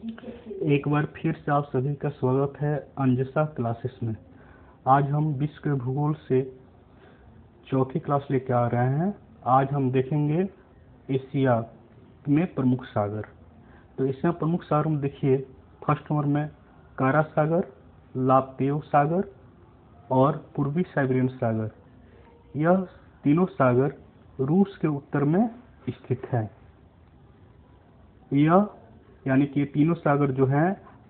एक बार फिर से आप सभी का स्वागत है अंजसा क्लासेस में। आज हम विश्व के भूगोल से चौथी क्लास लेके आ रहे हैं। आज हम देखेंगे एशिया में प्रमुख सागर। तो इसमें प्रमुख सागर में देखिए, फर्स्ट नंबर में कारा सागर, लापतेव सागर और पूर्वी साइबेरियन सागर। यह तीनों सागर रूस के उत्तर में स्थित है। यह यानी कि तीनों सागर जो हैं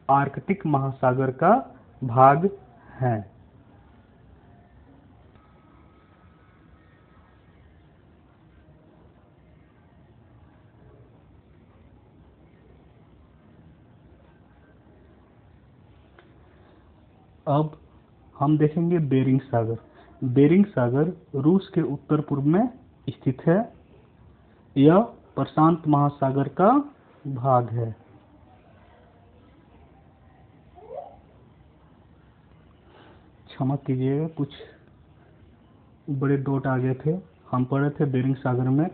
आर्कटिक महासागर का भाग हैं। अब हम देखेंगे बेरिंग सागर। बेरिंग सागर रूस के उत्तर पूर्व में स्थित है। यह प्रशांत महासागर का भाग है। क्षमा कीजिएगा, कुछ बड़े डॉट आ गए थे। हम पढ़े थे बेरिंग सागर में।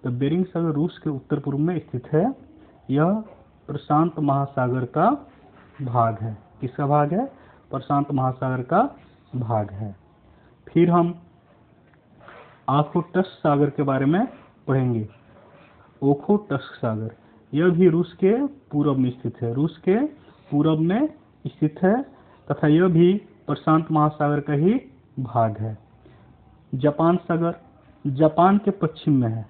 तो बेरिंग सागर रूस के उत्तर पूर्व में स्थित है। यह प्रशांत महासागर का भाग है। किसका भाग है? प्रशांत महासागर का भाग है। फिर हम ओखोटस्क सागर के बारे में पढ़ेंगे। ओखोटस्क सागर यह भी रूस के पूर्व में स्थित है। रूस के पूर्व में स्थित है तथा यह भी प्रशांत महासागर का ही भाग है। जापान सागर जापान के पश्चिम में है।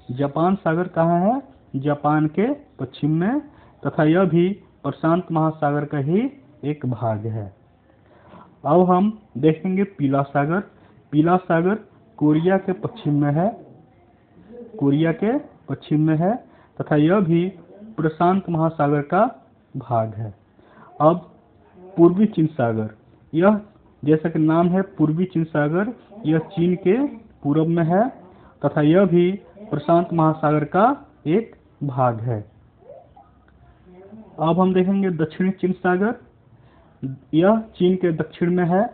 जापान सागर कहाँ है? जापान के पश्चिम में, तथा यह भी प्रशांत महासागर का ही एक भाग है। अब हम देखेंगे पीला सागर। पीला सागर कोरिया के पश्चिम में है। कोरिया के पश्चिम में है तथा यह भी प्रशांत महासागर का भाग है। अब पूर्वी चीन सागर, यह जैसा कि नाम है पूर्वी चीन सागर, यह चीन के पूर्व में है तथा यह भी प्रशांत महासागर का एक भाग है। अब हम देखेंगे दक्षिणी चीन सागर। यह चीन के दक्षिण में है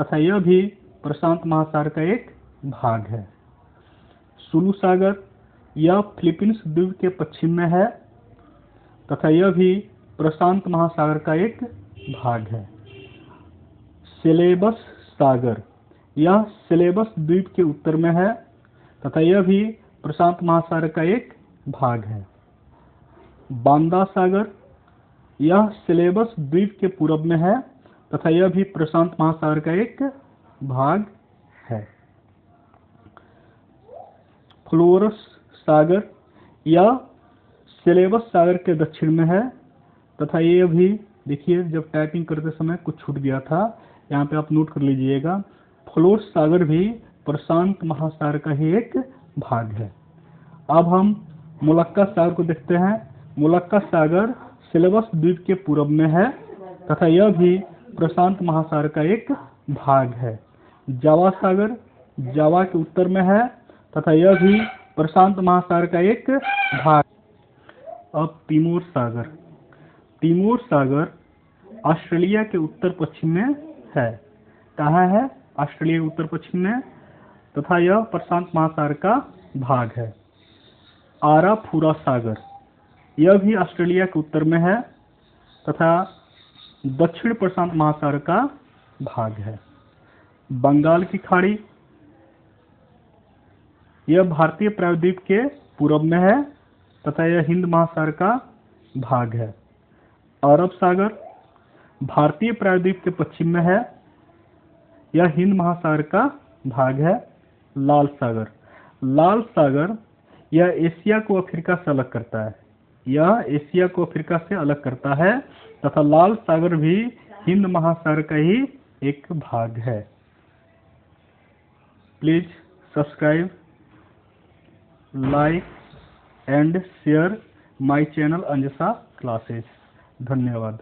तथा यह भी प्रशांत महासागर का एक भाग है। सुलू सागर, यह फिलीपींस द्वीप के पश्चिम में है तथा यह भी प्रशांत महासागर का एक भाग है। सेलेबस सागर, यह सेलेबस द्वीप के उत्तर में है तथा यह भी प्रशांत महासागर का एक भाग है। बांदा सागर, यह सेलेबस द्वीप के पूर्व में है तथा यह भी प्रशांत महासागर का एक भाग है। फ्लोरस सागर, यह सेलेबस सागर के दक्षिण में है तथा यह भी, देखिए जब टाइपिंग करते समय कुछ छूट गया था, यहाँ पे आप नोट कर लीजिएगा। फ्लोरस सागर भी प्रशांत महासागर का ही एक भाग है। अब हम मोलक्का सागर को देखते हैं। मोलक्का सागर सेलेबस द्वीप के पूर्व में है तथा यह भी प्रशांत महासागर का एक भाग है। जावा सागर जावा के उत्तर में है तथा यह भी प्रशांत महासागर का एक भाग। अब तिमोर सागर। तिमोर सागर ऑस्ट्रेलिया के उत्तर पश्चिम में है। कहाँ है? ऑस्ट्रेलिया के उत्तर पश्चिम में, तथा यह प्रशांत महासागर का भाग है। आराफुरा सागर, यह भी ऑस्ट्रेलिया के उत्तर में है तथा दक्षिण प्रशांत महासागर का भाग है। बंगाल की खाड़ी, यह भारतीय प्रायद्वीप के पूर्व में है तथा यह हिंद महासागर का भाग है। अरब सागर भारतीय प्रायद्वीप के पश्चिम में है। यह हिंद महासागर का भाग है। लाल सागर, लाल सागर यह एशिया को अफ्रीका से अलग करता है। यह एशिया को अफ्रीका से अलग करता है तथा लाल सागर भी हिंद महासागर का ही एक भाग है। Please subscribe, like and share my channel Anjasa classes. धन्यवाद।